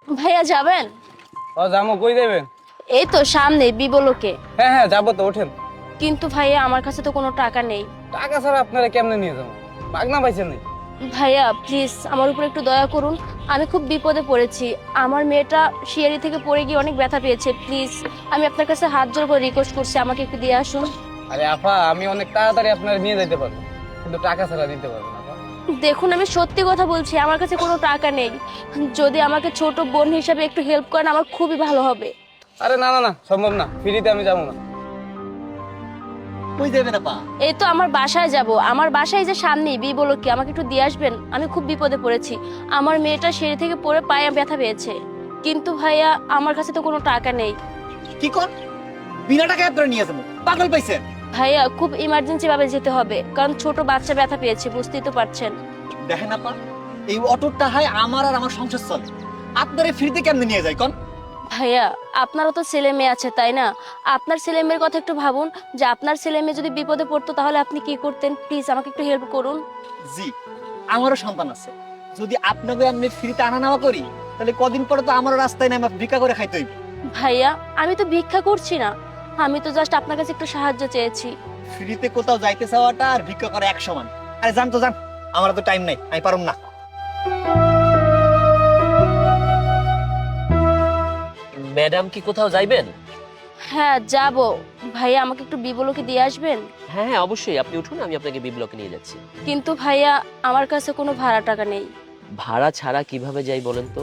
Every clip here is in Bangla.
ভাইয়া যাবেন? ও যাবো, কই যাবেন? এই তো সামনে বিবলোকে। হ্যাঁ হ্যাঁ যাবো তো, ওঠেন। কিন্তু ভাইয়া আমার কাছে তো কোনো টাকা নেই। টাকা ছাড়া আপনারা কেমনে নিয়ে যাবো? মাগনা পাইছেন নাকি? ভাইয়া প্লিজ আমার উপর একটু দয়া করুন, আমি খুব বিপদে পড়েছি। আমার মেয়েটা সিঁড়ি থেকে পড়ে গিয়ে অনেক ব্যথা পেয়েছে, প্লিজ আমি আপনার কাছে হাত জোড় করে রিকোয়েস্ট করছি, আমাকে একটু দিয়ে আসুন। আরে আফা, আমি অনেক তাড়াতাড়ি আপনারা নিয়ে যেতে পারবো, কিন্তু টাকা ছাড়া দিতে পারবো না আপা। দেখুন আমি সত্যি কথা বলছি, আমার কাছে কোনো টাকা নেই। যদি আমাকে ছোট বোন হিসাবে একটু হেল্প করেন আমার খুবই ভালো হবে। আরে না না না, সম্ভব না, ফ্রিতে আমি যাবো না। কই যাবেন আপা? এই তো আমার বাসায় যাব, আমার বাসায় যে সামনেই বিবলোকে, আমাকে একটু দিয়ে আসবেন, আমি খুব বিপদে পড়েছি। আমার মেয়েটা সিঁড়ি থেকে পড়ে পায়ে ব্যথা পেয়েছে, কিন্তু ভাইয়া আমার কাছে তো কোনো টাকা নেই। কি কর? বিনা টাকায় আপনারা নিয়ে যাবো? পাগল পাইছেন? ভাইয়া খুব ইমার্জেন্সি ভাবে যেতে হবে, কারণ ছোট বাচ্চা ব্যথা পেয়েছে, বুঝতেই তো পারছেন। দেখেন আপা, এই অটোর টাকায় আমার আর আমার সংসার চলে। আপনারা ফ্রিতে কেমনে নিয়ে যায় কোন? ভাইয়া আপনারও তো ছেলে মেয়ে আছে তাই না? আপনার ছেলে মেয়ের কথা একটু ভাবুন, যে আপনার ছেলে মেয়ে যদি বিপদে পড়তো তাহলে আপনি কি করতেন। প্লিজ আমাকে একটু হেল্প করুন। জি, আমারও সন্তান আছে। যদি আপনাকে আমি ফ্রিতে আনা নেওয়া করি, তাহলে কদিন পরে তো আমারও রাস্তায় নামে ভিক্ষা করে খাইতে হইবে। ভাইয়া আমি তো ভিক্ষা করছি না, আমি তো জাস্ট আপনার কাছে একটু সাহায্য চেয়েছি। ফ্রিতে কোথাও যাইতে চাওয়াটা আর ভিক্ষা করা এক সমান। আরে জান তো জান, আমার তো টাইম নাই, আমি পারুম না। ম্যাডাম কি কোথাও যাইবেন? হ্যাঁ যাব। ভাইয়া আমাকে একটু বিবলোকে দিয়ে আসবেন? হ্যাঁ হ্যাঁ অবশ্যই, আপনি উঠুন, আমি আপনাকে বি ব্লকে নিয়ে যাচ্ছি। কিন্তু ভাইয়া আমার কাছে কোনো ভাড়া টাকা নেই। ভাড়া ছাড়া কিভাবে যাই বলেন তো?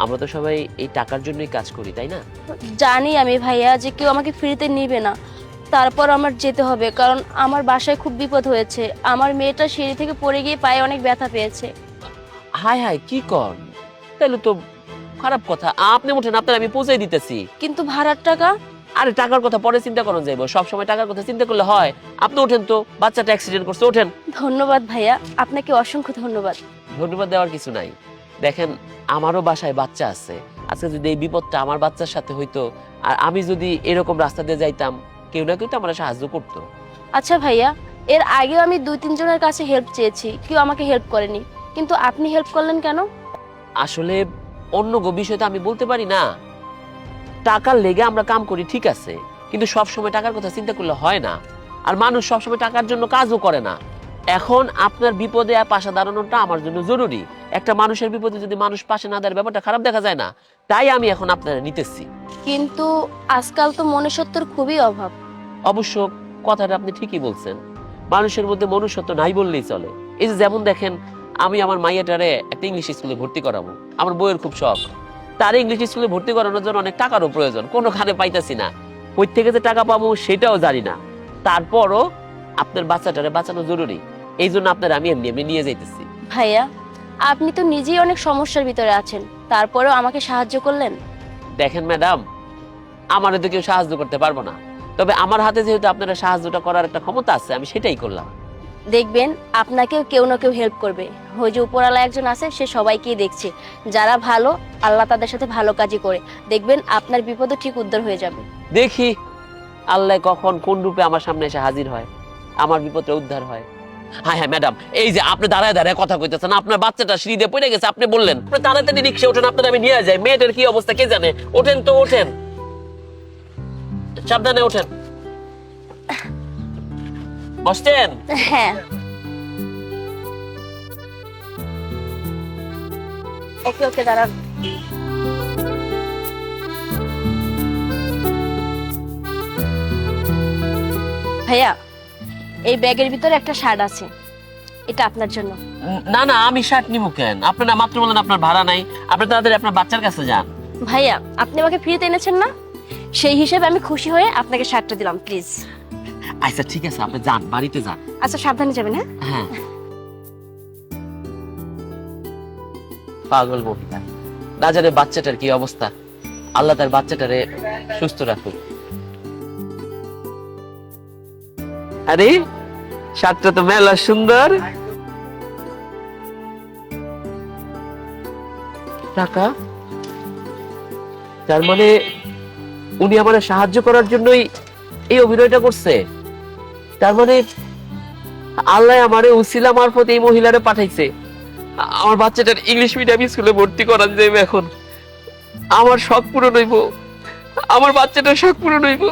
আমরা তো সবাই এই টাকার জন্যই কাজ করি, তাই না? জানি আমি ভাইয়া যে কেউ আমাকে ফ্রিতে নিবে না, তারপর আমার যেতে হবে, কারণ আমার বাসায় খুব বিপদ হয়েছে। আমার মেয়েটা সিঁড়ি থেকে পড়ে গিয়ে পায়ে অনেক ব্যথা পেয়েছে। হাই হাই, কি কর? তাহলে তো খারাপ কথা। আপনি উঠেন, আপনার আমি পৌঁছে দিতেছি। কিন্তু ভাড়ার টাকা? আরে টাকার কথা পরে চিন্তা করুন যাইবো, সব সময় টাকার কথা চিন্তা করলে হয়? আপনি ওঠেন তো, বাচ্চাটা অ্যাক্সিডেন্ট করছে, ওঠেন। ধন্যবাদ ভাইয়া, আপনাকে অসংখ্য ধন্যবাদ। ধন্যবাদ দেওয়ার কিছু নাই। দেখেন, আমারও বাসায় বাচ্চা আছে। আজকে যদি এই বিপদটা আমার বাচ্চার সাথে হইতো, আর আমি যদি এরকম রাস্তা দিয়ে যাইতাম, কেউ না কেউ তো আমার সাহায্য করতো। আচ্ছা ভাইয়া, এর আগেও আমি 2-3 জনের কাছে হেল্প চেয়েছি, কেউ আমাকে হেল্প করেনি, কিন্তু আপনি হেল্প করলেন কেন? আসলে অন্য বিষয় তো আমি বলতে পারি না। টাকার লেগে আমরা কাম করি ঠিক আছে, কিন্তু সব সময় টাকার কথা চিন্তা করলে হয় না। আর মানুষ সবসময় টাকার জন্য কাজও করে না। এখন আপনার বিপদে পাশে দাঁড়ানোটা আমার জন্য জরুরি। একটা মানুষের বিপদে যদি মানুষ পাশে না দাঁড়ায়, ব্যাপারটা খারাপ দেখা যায় না? তাই আমি এখন আপনারা নিতেছি। কিন্তু আজকাল তো মনুষ্যত্বর খুবই অভাব। অবশ্য কথাটা আপনি ঠিকই বলছেন, মানুষের মধ্যে মনুষ্যত্ব নাই বললেই চলে। এই যে যেমন দেখেন, আমি আমার মাইয়াটারে একটা ইংলিশ স্কুলে ভর্তি করাবো, আমার বইয়ের খুব শখ। তার ইংলিশ স্কুলে ভর্তি করানোর জন্য অনেক টাকারও প্রয়োজন, কোনোখানে পাইতাছি না। কই থেকে যে টাকা পাবো সেটাও জানি না। তারপরও আপনার বাচ্চাটারে বাঁচানো জরুরি, এই জন্য আপনার আমি এমনি এমনি নিয়ে যাইতেছি। ভাইয়া আপনি তো নিজেই অনেক সমস্যার ভিতরে আছেন, তারপরেও আমাকে সাহায্য করলেন। দেখেন ম্যাডাম, আমারও তো কেউ সাহায্য করতে পারবো না, তবে আমার হাতে যেহেতু আপনারা সাহায্যটা করার একটা ক্ষমতা আছে, আমি সেটাই করলাম। দেখবেন আপনাকেও কেউ না কেউ হেল্প করবে। ওই যে উপরওয়ালা একজন আছে, সে সবাইকেই দেখছে। যারা ভালো, আল্লাহ তাদের সাথে ভালো কাজই করে। দেখবেন আপনার বিপদও ঠিক উদ্ধার হয়ে যাবে। দেখি আল্লাহ কখন কোন রূপে আমার সামনে এসে হাজির হয়, আমার বিপদটা উদ্ধার হয়। হ্যাঁ হ্যাঁ ম্যাডাম, এই যে আপনি দাঁড়ায় দাঁড়ায় কথা কইতেছেন, আপনার বাচ্চাটা সিঁড়ি দিয়ে পড়ে গেছে, আপনি বললেন আপনি তাড়াতাড়ি রিক্সা ওঠেন, আপনার আমি নিয়ে যাই। মেয়েটার কি অবস্থা কে জানে? ওঠেন তো, ওঠেন, সাবধানে ওঠেন। বসছেন? হ্যাঁ ওকে ওকে, দাঁড়ান। ভাইয়া এই ব্যাগের ভিতরে একটা শার্ট আছে, এটা আপনার জন্য। না না, আমি শার্ট নিবো কেন? আপনি না মাত্র বলেন আপনার ভাড়া নাই, আপনি তাড়াতাড়ি আপনার বাচ্চার কাছে যান। ভাইয়া আপনি আমাকে ফ্রিতে এনেছেন না, সেই হিসেবে আমি খুশি হয়ে আপনাকে শার্টটা দিলাম, প্লিজ। আচ্ছা ঠিক আছে, আপনি যান, বাড়িতে যান। আচ্ছা সাবধানে যাবেন। হ্যাঁ হ্যাঁ। পাগল মহিলা, না জানে বাচ্চাটার কি অবস্থা। আল্লাহ তার বাচ্চাটারে সুস্থ রাখুক। আরে শার্টটা তো মেলা সুন্দর। টাকা, তার মানে উনি আমার সাহায্য করার জন্যই এই অভিনয়টা করছে। তার মানে আল্লাহ আমারে উসিলা মারফত এই মহিলারে পাঠাইছে। আমার বাচ্চাটার ইংলিশ মিডিয়াম স্কুলে ভর্তি করান যাবে এখন। আমার শখ পূরণ হইব, আমার বাচ্চাটার শখ পূরণ হইব।